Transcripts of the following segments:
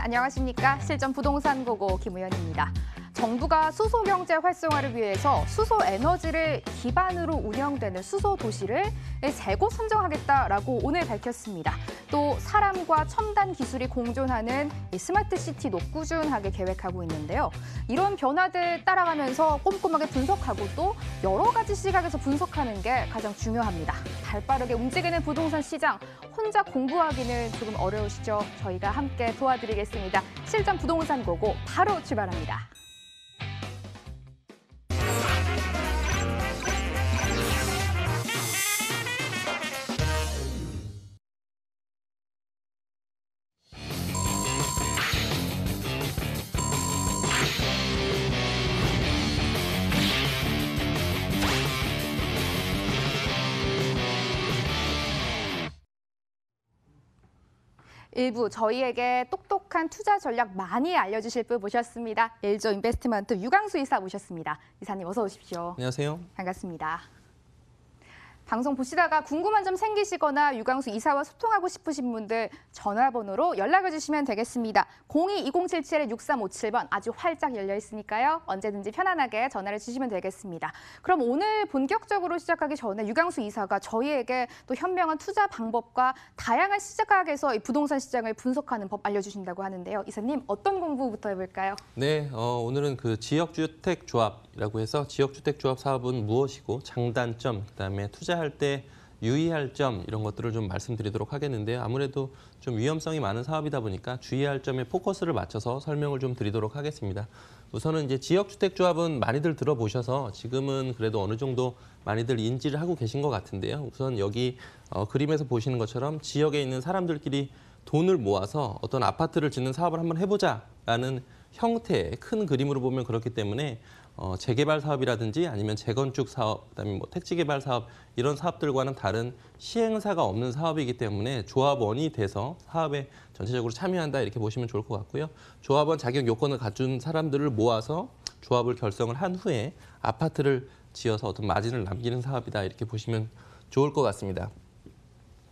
안녕하십니까. 실전 부동산 고고 김우연입니다. 정부가 수소 경제 활성화를 위해서 수소 에너지를 기반으로 운영되는 수소 도시를 세 곳 선정하겠다라고 오늘 밝혔습니다. 또 사람과 첨단 기술이 공존하는 스마트 시티 녹구준하게 계획하고 있는데요. 이런 변화들 따라가면서 꼼꼼하게 분석하고 또 여러 가지 시각에서 분석하는 게 가장 중요합니다. 발빠르게 움직이는 부동산 시장, 혼자 공부하기는 조금 어려우시죠? 저희가 함께 도와드리겠습니다. 실전 부동산 고고 바로 출발합니다. 일부 저희에게 똑똑한 투자 전략 많이 알려주실 분 모셨습니다. LG 인베스트먼트 유광수 이사 모셨습니다. 이사님 어서 오십시오. 안녕하세요. 반갑습니다. 방송 보시다가 궁금한 점 생기시거나 유광수 이사와 소통하고 싶으신 분들 전화번호로 연락을 주시면 되겠습니다. 02-2077-6357번 아주 활짝 열려 있으니까요. 언제든지 편안하게 전화를 주시면 되겠습니다. 그럼 오늘 본격적으로 시작하기 전에 유광수 이사가 저희에게 또 현명한 투자 방법과 다양한 시각에서 이 부동산 시장을 분석하는 법 알려주신다고 하는데요. 이사님 어떤 공부부터 해볼까요? 네, 오늘은 그 지역주택조합이라고 해서 지역주택조합 사업은 무엇이고 장단점, 그다음에 투자할 때 유의할 점 이런 것들을 좀 말씀드리도록 하겠는데요. 아무래도 좀 위험성이 많은 사업이다 보니까 주의할 점에 포커스를 맞춰서 설명을 좀 드리도록 하겠습니다. 우선은 이제 지역주택조합은 많이들 들어보셔서 지금은 그래도 어느 정도 많이들 인지를 하고 계신 것 같은데요. 우선 여기 그림에서 보시는 것처럼 지역에 있는 사람들끼리 돈을 모아서 어떤 아파트를 짓는 사업을 한번 해보자라는 형태의 큰 그림으로 보면 그렇기 때문에 재개발 사업이라든지 아니면 재건축 사업, 그다음에 뭐 택지 개발 사업 이런 사업들과는 다른 시행사가 없는 사업이기 때문에 조합원이 돼서 사업에 전체적으로 참여한다 이렇게 보시면 좋을 것 같고요. 조합원 자격 요건을 갖춘 사람들을 모아서 조합을 결성을 한 후에 아파트를 지어서 어떤 마진을 남기는 사업이다 이렇게 보시면 좋을 것 같습니다.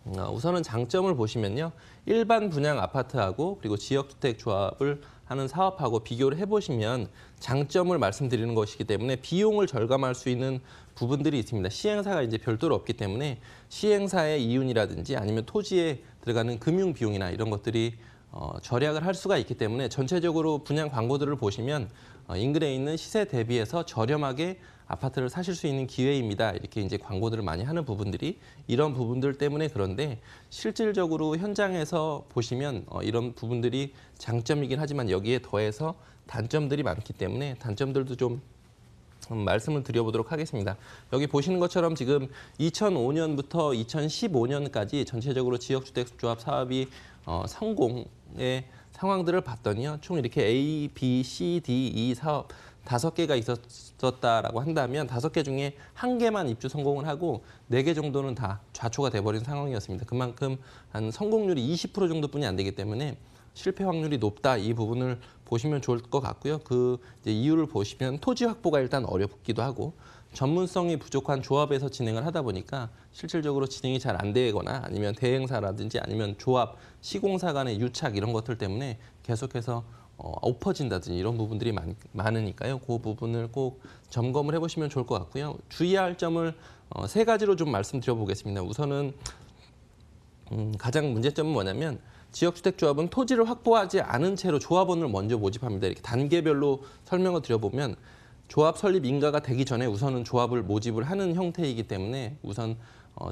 우선은 장점을 보시면요. 일반 분양 아파트하고 그리고 지역주택 조합을 하는 사업하고 비교를 해보시면 장점을 말씀드리는 것이기 때문에 비용을 절감할 수 있는 부분들이 있습니다. 시행사가 이제 별도로 없기 때문에 시행사의 이윤이라든지 아니면 토지에 들어가는 금융 비용이나 이런 것들이 절약을 할 수가 있기 때문에 전체적으로 분양 광고들을 보시면 인근에 있는 시세 대비해서 저렴하게 아파트를 사실 수 있는 기회입니다. 이렇게 이제 광고들을 많이 하는 부분들이 이런 부분들 때문에 그런데 실질적으로 현장에서 보시면 이런 부분들이 장점이긴 하지만 여기에 더해서 단점들이 많기 때문에 단점들도 좀 말씀을 드려보도록 하겠습니다. 여기 보시는 것처럼 지금 2005년부터 2015년까지 전체적으로 지역주택조합 사업이 성공의 상황들을 봤더니요. 총 이렇게 A, B, C, D, E 사업 5개가 있었다라고 한다면 5개 중에 1개만 입주 성공을 하고 4개 정도는 다 좌초가 돼버린 상황이었습니다. 그만큼 한 성공률이 20% 정도뿐이 안 되기 때문에 실패 확률이 높다 이 부분을 보시면 좋을 것 같고요. 그 이제 이유를 보시면 토지 확보가 일단 어렵기도 하고 전문성이 부족한 조합에서 진행을 하다 보니까 실질적으로 진행이 잘 안 되거나 아니면 대행사라든지 아니면 조합, 시공사 간의 유착 이런 것들 때문에 계속해서 엎어진다든지 이런 부분들이 많으니까요. 그 부분을 꼭 점검을 해보시면 좋을 것 같고요. 주의할 점을 3가지로 좀 말씀드려보겠습니다. 우선은 가장 문제점은 뭐냐면 지역주택조합은 토지를 확보하지 않은 채로 조합원을 먼저 모집합니다. 이렇게 단계별로 설명을 드려보면 조합 설립 인가가 되기 전에 우선은 조합을 모집을 하는 형태이기 때문에 우선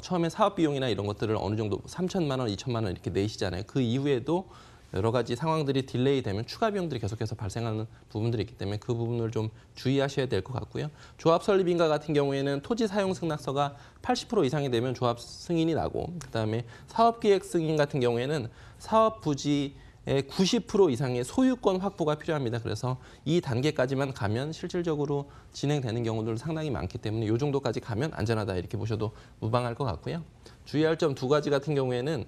처음에 사업 비용이나 이런 것들을 어느 정도 3천만 원, 2천만 원 이렇게 내시잖아요. 그 이후에도 여러 가지 상황들이 딜레이 되면 추가 비용들이 계속해서 발생하는 부분들이 있기 때문에 그 부분을 좀 주의하셔야 될 것 같고요. 조합 설립 인가 같은 경우에는 토지 사용 승낙서가 80% 이상이 되면 조합 승인이 나고 그다음에 사업 기획 승인 같은 경우에는 사업 부지의 90% 이상의 소유권 확보가 필요합니다. 그래서 이 단계까지만 가면 실질적으로 진행되는 경우들 상당히 많기 때문에 이 정도까지 가면 안전하다 이렇게 보셔도 무방할 것 같고요. 주의할 점 2가지 같은 경우에는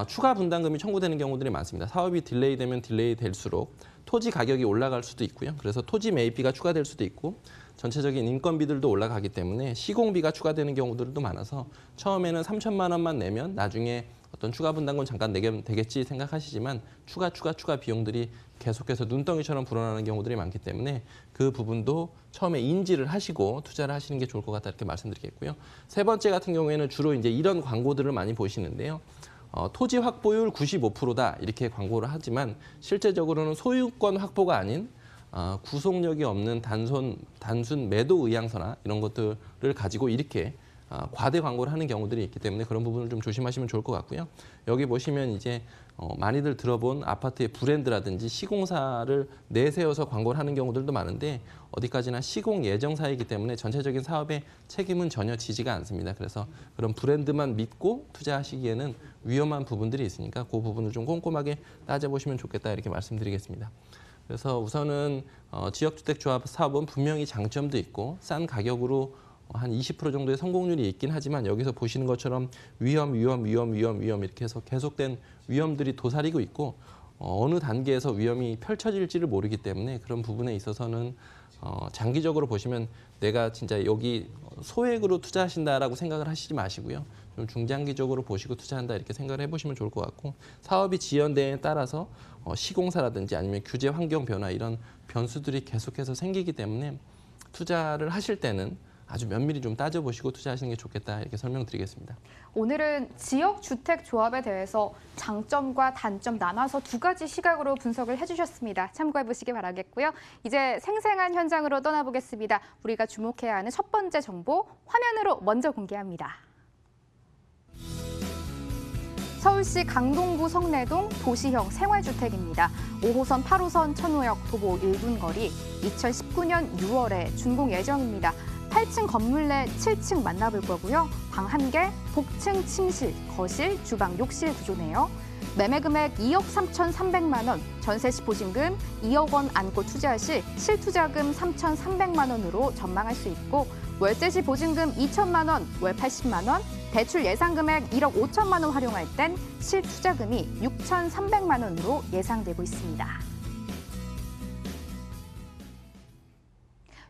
추가 분담금이 청구되는 경우들이 많습니다. 사업이 딜레이 되면 딜레이 될수록 토지 가격이 올라갈 수도 있고요. 그래서 토지 매입비가 추가될 수도 있고 전체적인 인건비들도 올라가기 때문에 시공비가 추가되는 경우들도 많아서 처음에는 3천만 원만 내면 나중에 어떤 추가 분담금 잠깐 내면 되겠지 생각하시지만 추가 비용들이 계속해서 눈덩이처럼 불어나는 경우들이 많기 때문에 그 부분도 처음에 인지를 하시고 투자를 하시는 게 좋을 것 같다 이렇게 말씀드리겠고요. 세 번째 같은 경우에는 주로 이제 이런 광고들을 많이 보시는데요. 토지 확보율 95%다 이렇게 광고를 하지만 실제적으로는 소유권 확보가 아닌 구속력이 없는 단순 매도 의향서나 이런 것들을 가지고 이렇게 과대 광고를 하는 경우들이 있기 때문에 그런 부분을 좀 조심하시면 좋을 것 같고요. 여기 보시면 이제 많이들 들어본 아파트의 브랜드라든지 시공사를 내세워서 광고를 하는 경우들도 많은데 어디까지나 시공 예정사이기 때문에 전체적인 사업의 책임은 전혀 지지가 않습니다. 그래서 그런 브랜드만 믿고 투자하시기에는 위험한 부분들이 있으니까 그 부분을 좀 꼼꼼하게 따져보시면 좋겠다 이렇게 말씀드리겠습니다. 그래서 우선은 지역주택조합 사업은 분명히 장점도 있고 싼 가격으로 한 20% 정도의 성공률이 있긴 하지만 여기서 보시는 것처럼 위험 이렇게 해서 계속된 위험들이 도사리고 있고 어느 단계에서 위험이 펼쳐질지를 모르기 때문에 그런 부분에 있어서는 장기적으로 보시면 내가 진짜 여기 소액으로 투자하신다라고 생각을 하시지 마시고요. 좀 중장기적으로 보시고 투자한다 이렇게 생각을 해보시면 좋을 것 같고 사업이 지연됨에 따라서 시공사라든지 아니면 규제 환경 변화 이런 변수들이 계속해서 생기기 때문에 투자를 하실 때는 아주 면밀히 좀 따져보시고 투자하시는 게 좋겠다 이렇게 설명드리겠습니다. 오늘은 지역주택조합에 대해서 장점과 단점 나눠서 두 가지 시각으로 분석을 해주셨습니다. 참고해보시기 바라겠고요. 이제 생생한 현장으로 떠나보겠습니다. 우리가 주목해야 하는 첫 번째 정보 화면으로 먼저 공개합니다. 서울시 강동구 성내동 도시형 생활주택입니다. 5호선, 8호선 천호역 도보 1분 거리 2019년 6월에 준공 예정입니다. 8층 건물 내 7층 만나볼 거고요. 방 1개, 복층 침실, 거실, 주방, 욕실 구조네요. 매매 금액 2억 3,300만 원, 전세 시 보증금 2억 원 안고 투자 시 실투자금 3,300만 원으로 전망할 수 있고 월세 시 보증금 2천만 원, 월 80만 원, 대출 예상 금액 1억 5천만 원 활용할 땐 실투자금이 6,300만 원으로 예상되고 있습니다.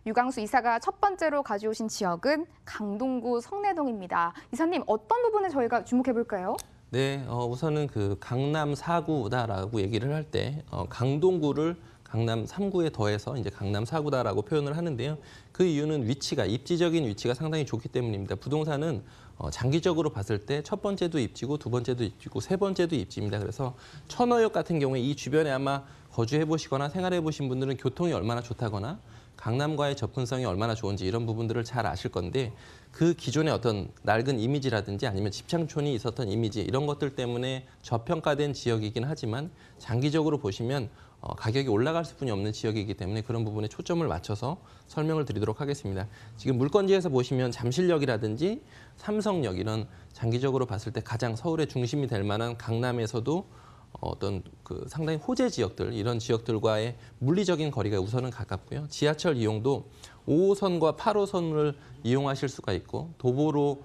유광수 이사가 첫 번째로 가져오신 지역은 강동구 성내동입니다. 이사님, 어떤 부분에 저희가 주목해 볼까요? 네, 우선은 그 강남 4구다라고 얘기를 할 때 강동구를 강남 3구에 더해서 이제 강남 4구다라고 표현을 하는데요. 그 이유는 위치가 입지적인 위치가 상당히 좋기 때문입니다. 부동산은 장기적으로 봤을 때 첫 번째도 입지고 두 번째도 입지고 세 번째도 입지입니다. 그래서 천호역 같은 경우에 이 주변에 아마 거주해 보시거나 생활해 보신 분들은 교통이 얼마나 좋다거나 강남과의 접근성이 얼마나 좋은지 이런 부분들을 잘 아실 건데 그 기존의 어떤 낡은 이미지라든지 아니면 집창촌이 있었던 이미지 이런 것들 때문에 저평가된 지역이긴 하지만 장기적으로 보시면 가격이 올라갈 수뿐이 없는 지역이기 때문에 그런 부분에 초점을 맞춰서 설명을 드리도록 하겠습니다. 지금 물건지에서 보시면 잠실역이라든지 삼성역 이런 장기적으로 봤을 때 가장 서울의 중심이 될 만한 강남에서도 어떤 그 상당히 호재 지역들 이런 지역들과의 물리적인 거리가 우선은 가깝고요. 지하철 이용도 5호선과 8호선을 이용하실 수가 있고 도보로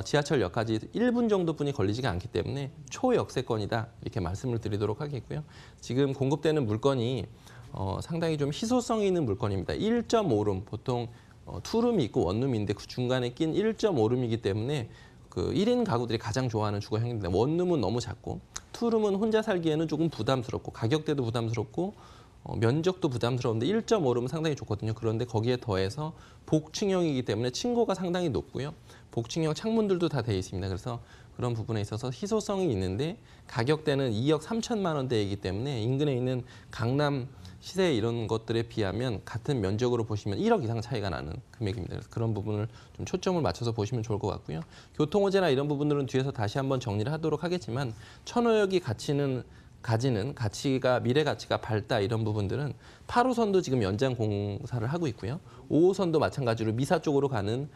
지하철역까지 1분 정도뿐이 걸리지가 않기 때문에 초역세권이다 이렇게 말씀을 드리도록 하겠고요. 지금 공급되는 물건이 상당히 좀 희소성이 있는 물건입니다. 1.5룸 보통 투룸이 있고 원룸인데 그 중간에 낀 1.5룸이기 때문에 그 1인 가구들이 가장 좋아하는 주거형입니다. 원룸은 너무 작고 투룸은 혼자 살기에는 조금 부담스럽고 가격대도 부담스럽고 면적도 부담스러운데 1.5룸은 상당히 좋거든요. 그런데 거기에 더해서 복층형이기 때문에 층고가 상당히 높고요. 복층형 창문들도 다 되어 있습니다. 그래서 그런 부분에 있어서 희소성이 있는데 가격대는 2억 3천만 원대이기 때문에 인근에 있는 강남 시세 이런 것들에 비하면 같은 면적으로 보시면 1억 이상 차이가 나는 금액입니다. 그래서 그런 부분을 좀 초점을 맞춰서 보시면 좋을 것 같고요. 교통호재나 이런 부분들은 뒤에서 다시 한번 정리를 하도록 하겠지만 천호역이 가지는 가치가 미래 가치가 밝다 이런 부분들은 8호선도 지금 연장 공사를 하고 있고요. 5호선도 마찬가지로 미사 쪽으로 가는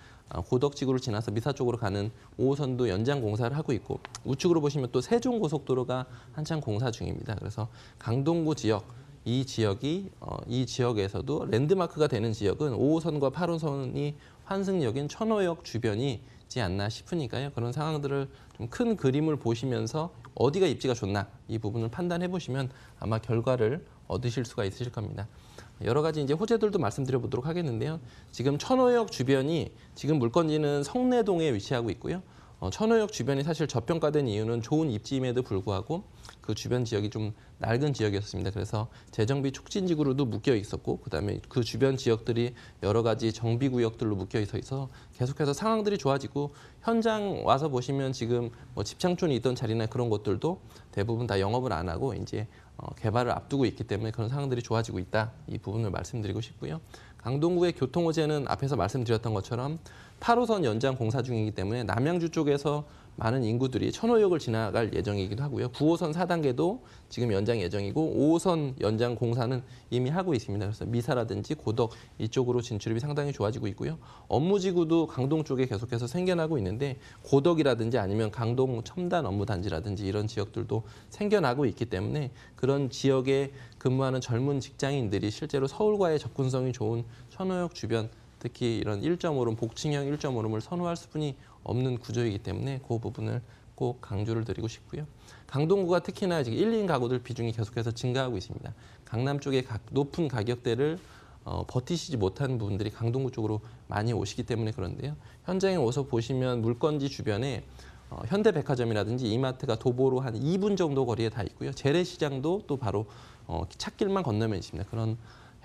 고덕지구를 지나서 미사 쪽으로 가는 5호선도 연장 공사를 하고 있고 우측으로 보시면 또 세종고속도로가 한창 공사 중입니다. 그래서 강동구 지역 이 지역에서도 랜드마크가 되는 지역은 5호선과 8호선이 환승역인 천호역 주변이지 않나 싶으니까요. 그런 상황들을 좀 큰 그림을 보시면서 어디가 입지가 좋나 이 부분을 판단해 보시면 아마 결과를 얻으실 수가 있으실 겁니다. 여러 가지 이제 호재들도 말씀드려 보도록 하겠는데요. 지금 천호역 주변이 지금 물건지는 성내동에 위치하고 있고요. 천호역 주변이 사실 저평가된 이유는 좋은 입지임에도 불구하고 그 주변 지역이 좀 낡은 지역이었습니다. 그래서 재정비 촉진지구로도 묶여 있었고 그다음에 그 주변 지역들이 여러 가지 정비 구역들로 묶여 있어서 계속해서 상황들이 좋아지고 현장 와서 보시면 지금 뭐 집창촌이 있던 자리나 그런 것들도 대부분 다 영업을 안 하고 이제 개발을 앞두고 있기 때문에 그런 상황들이 좋아지고 있다. 이 부분을 말씀드리고 싶고요. 강동구의 교통호재는 앞에서 말씀드렸던 것처럼 8호선 연장 공사 중이기 때문에 남양주 쪽에서 많은 인구들이 천호역을 지나갈 예정이기도 하고요. 9호선 4단계도 지금 연장 예정이고 5호선 연장 공사는 이미 하고 있습니다. 그래서 미사라든지 고덕 이쪽으로 진출입이 상당히 좋아지고 있고요. 업무지구도 강동 쪽에 계속해서 생겨나고 있는데 고덕이라든지 아니면 강동 첨단 업무단지라든지 이런 지역들도 생겨나고 있기 때문에 그런 지역에 근무하는 젊은 직장인들이 실제로 서울과의 접근성이 좋은 천호역 주변 특히 이런 1.5룸, 복층형 1.5룸을 선호할 수뿐이 없는 구조이기 때문에 그 부분을 꼭 강조를 드리고 싶고요. 강동구가 특히나 지금 1인 가구들 비중이 계속해서 증가하고 있습니다. 강남 쪽의 높은 가격대를 버티시지 못한 분들이 강동구 쪽으로 많이 오시기 때문에 그런데요. 현장에 와서 보시면 물건지 주변에 현대백화점이라든지 이마트가 도보로 한 2분 정도 거리에 다 있고요. 재래시장도 또 바로 찻길만 건너면 있습니다. 그런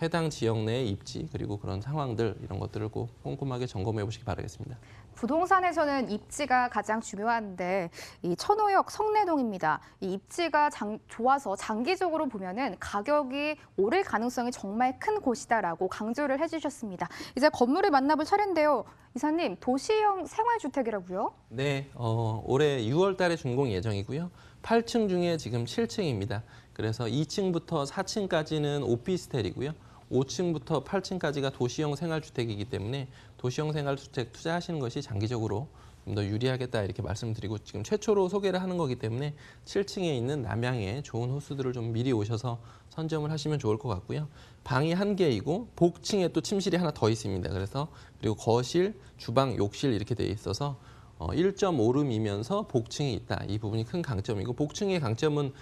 해당 지역 내의 입지 그리고 그런 상황들 이런 것들을 꼭 꼼꼼하게 점검해 보시기 바라겠습니다. 부동산에서는 입지가 가장 중요한데 이 천호역 성내동입니다. 이 입지가 좋아서 장기적으로 보면은 가격이 오를 가능성이 정말 큰 곳이다라고 강조를 해주셨습니다. 이제 건물을 만나볼 차례인데요. 이사님, 도시형 생활주택이라고요? 네, 올해 6월 달에 준공 예정이고요. 8층 중에 지금 7층입니다. 그래서 2층부터 4층까지는 오피스텔이고요. 5층부터 8층까지가 도시형 생활주택이기 때문에 도시형 생활주택 투자하시는 것이 장기적으로 좀 더 유리하겠다 이렇게 말씀드리고 지금 최초로 소개를 하는 거기 때문에 7층에 있는 남양의 좋은 호수들을 좀 미리 오셔서 선점을 하시면 좋을 것 같고요. 방이 1개이고 복층에 또 침실이 하나 더 있습니다. 그래서 그리고 거실, 주방, 욕실 이렇게 돼 있어서 1.5룸이면서 복층이 있다. 이 부분이 큰 강점이고 복층의 강점은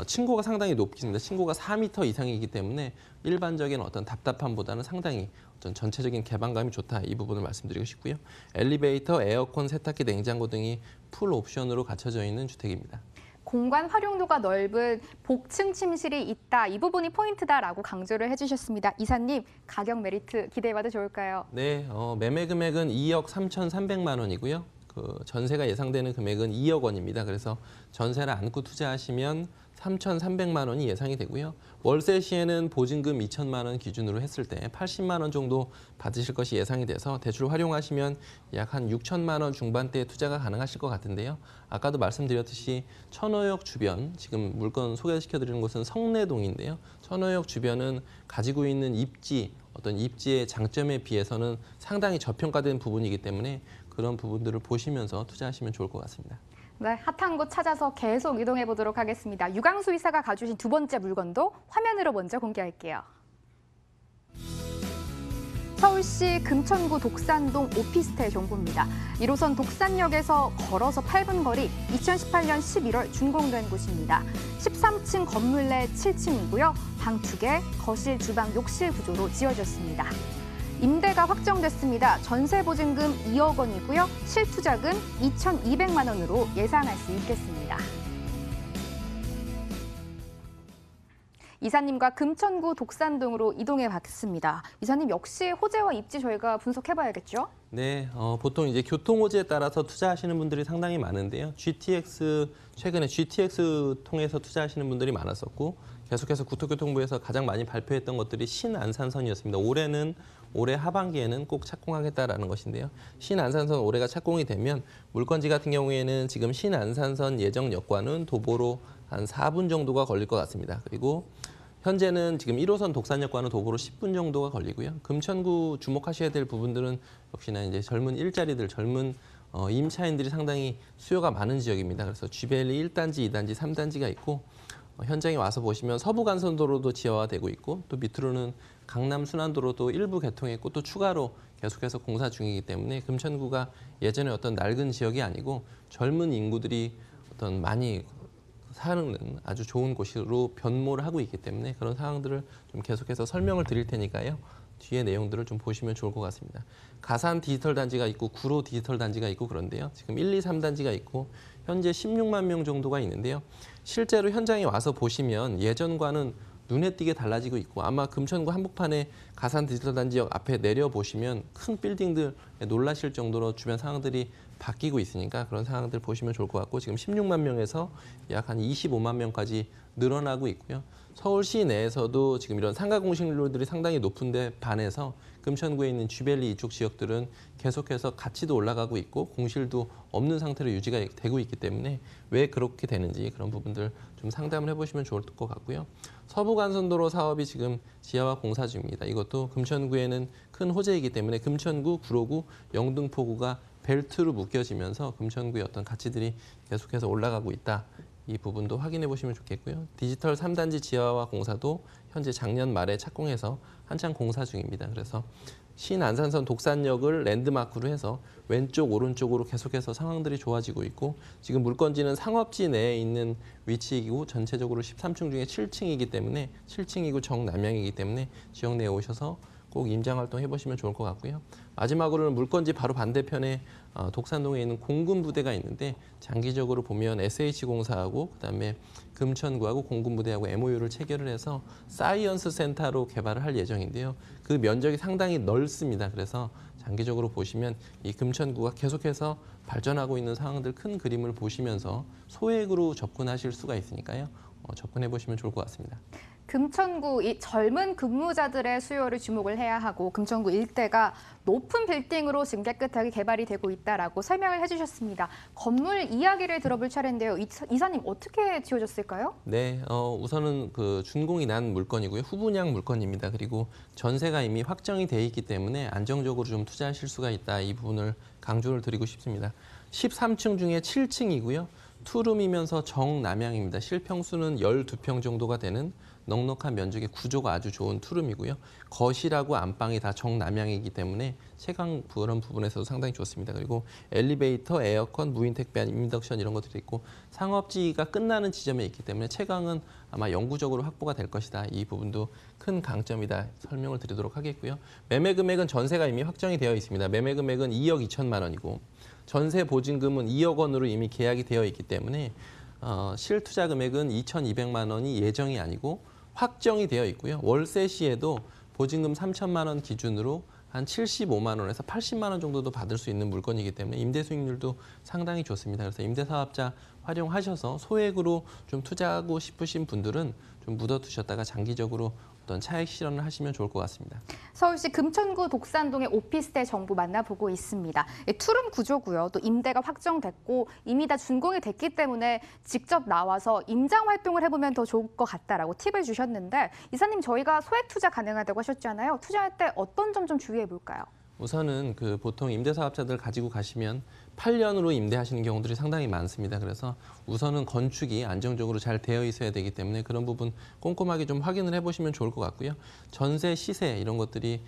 층고가 상당히 높습니다. 층고가 4m 이상이기 때문에 일반적인 어떤 답답함보다는 상당히 어떤 전체적인 개방감이 좋다. 이 부분을 말씀드리고 싶고요. 엘리베이터, 에어컨, 세탁기, 냉장고 등이 풀 옵션으로 갖춰져 있는 주택입니다. 공간 활용도가 넓은 복층 침실이 있다. 이 부분이 포인트다라고 강조를 해주셨습니다. 이사님, 가격 메리트 기대해봐도 좋을까요? 네, 매매 금액은 2억 3,300만 원이고요. 그 전세가 예상되는 금액은 2억 원입니다. 그래서 전세를 안고 투자하시면 3,300만 원이 예상이 되고요. 월세 시에는 보증금 2천만 원 기준으로 했을 때 80만 원 정도 받으실 것이 예상이 돼서 대출 활용하시면 약 한 6천만 원 중반대에 투자가 가능하실 것 같은데요. 아까도 말씀드렸듯이 천호역 주변, 지금 물건 소개시켜드리는 곳은 성내동인데요. 천호역 주변은 가지고 있는 입지, 어떤 입지의 장점에 비해서는 상당히 저평가된 부분이기 때문에 그런 부분들을 보시면서 투자하시면 좋을 것 같습니다. 네, 핫한 곳 찾아서 계속 이동해 보도록 하겠습니다. 유광수 이사가 가져오신 두 번째 물건도 화면으로 먼저 공개할게요. 서울시 금천구 독산동 오피스텔 정보입니다. 1호선 독산역에서 걸어서 8분 거리 2018년 11월 준공된 곳입니다. 13층 건물 내 7층이고요. 방 2개, 거실, 주방, 욕실 구조로 지어졌습니다. 임대가 확정됐습니다. 전세 보증금 2억 원이고요. 실투자금 2,200만 원으로 예상할 수 있겠습니다. 이사님과 금천구 독산동으로 이동해 봤습니다. 이사님 역시 호재와 입지 저희가 분석해 봐야겠죠? 네, 보통 이제 교통 호재에 따라서 투자하시는 분들이 상당히 많은데요. 최근에 GTX 통해서 투자하시는 분들이 많았었고 계속해서 국토교통부에서 가장 많이 발표했던 것들이 신안산선이었습니다. 올해 하반기에는 꼭 착공하겠다라는 것인데요. 신안산선 올해가 착공이 되면 물건지 같은 경우에는 지금 신안산선 예정역과는 도보로 한 4분 정도가 걸릴 것 같습니다. 그리고 현재는 지금 1호선 독산역과는 도보로 10분 정도가 걸리고요. 금천구 주목하셔야 될 부분들은 역시나 이제 젊은 일자리들, 젊은 임차인들이 상당히 수요가 많은 지역입니다. 그래서 쥐벨리 1단지, 2단지, 3단지가 있고 현장에 와서 보시면 서부간선도로도 지하화되고 있고 또 밑으로는 강남 순환도로도 일부 개통했고 또 추가로 계속해서 공사 중이기 때문에 금천구가 예전에 어떤 낡은 지역이 아니고 젊은 인구들이 어떤 많이 사는 아주 좋은 곳으로 변모를 하고 있기 때문에 그런 상황들을 좀 계속해서 설명을 드릴 테니까요. 뒤에 내용들을 좀 보시면 좋을 것 같습니다. 가산 디지털 단지가 있고 구로 디지털 단지가 있고 그런데요. 지금 1, 2, 3단지가 있고 현재 16만 명 정도가 있는데요. 실제로 현장에 와서 보시면 예전과는 눈에 띄게 달라지고 있고 아마 금천구 한복판에 가산 디지털 단지역 앞에 내려보시면 큰 빌딩들 놀라실 정도로 주변 상황들이 바뀌고 있으니까 그런 상황들 보시면 좋을 것 같고 지금 16만 명에서 약 한 25만 명까지 늘어나고 있고요. 서울시 내에서도 지금 이런 상가 공실률들이 상당히 높은데 반해서 금천구에 있는 쥐밸리 이쪽 지역들은 계속해서 가치도 올라가고 있고 공실도 없는 상태로 유지가 되고 있기 때문에 왜 그렇게 되는지 그런 부분들 좀 상담을 해보시면 좋을 것 같고요. 서부간선도로 사업이 지금 지하화 공사 중입니다. 이것도 금천구에는 큰 호재이기 때문에 금천구, 구로구, 영등포구가 벨트로 묶여지면서 금천구의 어떤 가치들이 계속해서 올라가고 있다. 이 부분도 확인해 보시면 좋겠고요. 디지털 3단지 지하화 공사도 현재 작년 말에 착공해서 한창 공사 중입니다. 그래서 신안산선 독산역을 랜드마크로 해서 왼쪽 오른쪽으로 계속해서 상황들이 좋아지고 있고 지금 물건지는 상업지 내에 있는 위치이고 전체적으로 13층 중에 7층이기 때문에 7층이고 정남향이기 때문에 지역 내에 오셔서 꼭 임장활동 해보시면 좋을 것 같고요. 마지막으로는 물건지 바로 반대편에 독산동에 있는 공군부대가 있는데 장기적으로 보면 SH공사하고 그다음에 금천구하고 공군부대하고 MOU를 체결을 해서 사이언스 센터로 개발을 할 예정인데요. 그 면적이 상당히 넓습니다. 그래서 장기적으로 보시면 이 금천구가 계속해서 발전하고 있는 상황들 큰 그림을 보시면서 소액으로 접근하실 수가 있으니까요. 접근해 보시면 좋을 것 같습니다. 금천구 이 젊은 근무자들의 수요를 주목을 해야 하고 금천구 일대가 높은 빌딩으로 지금 깨끗하게 개발이 되고 있다라고 설명을 해주셨습니다. 건물 이야기를 들어볼 차례인데요. 이사님 어떻게 지어졌을까요? 네, 우선은 그 준공이 난 물건이고요. 후분양 물건입니다. 그리고 전세가 이미 확정이 돼 있기 때문에 안정적으로 좀 투자하실 수가 있다. 이 부분을 강조를 드리고 싶습니다. 13층 중에 7층이고요. 투룸이면서 정남향입니다. 실평수는 12평 정도가 되는 넉넉한 면적의 구조가 아주 좋은 투룸이고요. 거실하고 안방이 다 정남향이기 때문에 채광 그런 부분에서도 상당히 좋습니다. 그리고 엘리베이터, 에어컨, 무인 택배한 인덕션 이런 것들이 있고 상업지가 끝나는 지점에 있기 때문에 채광은 아마 영구적으로 확보가 될 것이다. 이 부분도 큰 강점이다. 설명을 드리도록 하겠고요. 매매 금액은 전세가 이미 확정이 되어 있습니다. 매매 금액은 2억 2천만 원이고 전세 보증금은 2억 원으로 이미 계약이 되어 있기 때문에 실투자 금액은 2,200만 원이 예정이 아니고 확정이 되어 있고요. 월세 시에도 보증금 3천만 원 기준으로 한 75만 원에서 80만 원 정도도 받을 수 있는 물건이기 때문에 임대 수익률도 상당히 좋습니다. 그래서 임대사업자 활용하셔서 소액으로 좀 투자하고 싶으신 분들은 좀 묻어두셨다가 장기적으로 어떤 차익 실현을 하시면 좋을 것 같습니다. 서울시 금천구 독산동의 오피스텔 정보 만나보고 있습니다. 투룸 구조고요. 또 임대가 확정됐고 이미 다 준공이 됐기 때문에 직접 나와서 임장 활동을 해보면 더 좋을 것 같다라고 팁을 주셨는데 이사님 저희가 소액 투자 가능하다고 하셨잖아요. 투자할 때 어떤 점 좀 주의해 볼까요? 우선은 그 보통 임대사업자들 가지고 가시면 8년으로 임대하시는 경우들이 상당히 많습니다. 그래서 우선은 건축이 안정적으로 잘 되어 있어야 되기 때문에 그런 부분 꼼꼼하게 좀 확인을 해보시면 좋을 것 같고요. 전세 시세 이런 것들이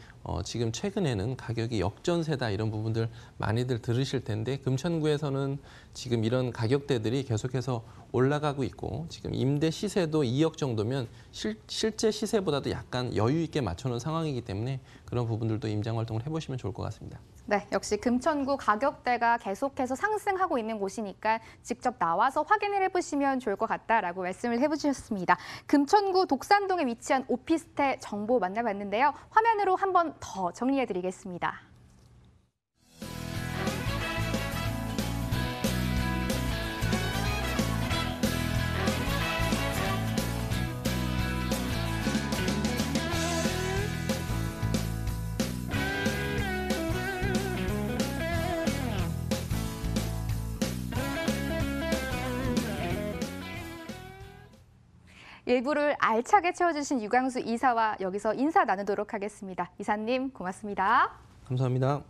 지금 최근에는 가격이 역전세다 이런 부분들 많이들 들으실 텐데 금천구에서는 지금 이런 가격대들이 계속해서 올라가고 있고 지금 임대 시세도 2억 정도면 실제 시세보다도 약간 여유 있게 맞춰놓은 상황이기 때문에 그런 부분들도 임장 활동을 해보시면 좋을 것 같습니다. 네, 역시 금천구 가격대가 계속해서 상승하고 있는 곳이니까 직접 나와서 확인을 해보시면 좋을 것 같다라고 말씀을 해주셨습니다. 금천구 독산동에 위치한 오피스텔 정보 만나봤는데요. 화면으로 한 번 더 정리해드리겠습니다. 일부를 알차게 채워주신 유광수 이사와 여기서 인사 나누도록 하겠습니다. 이사님 고맙습니다. 감사합니다.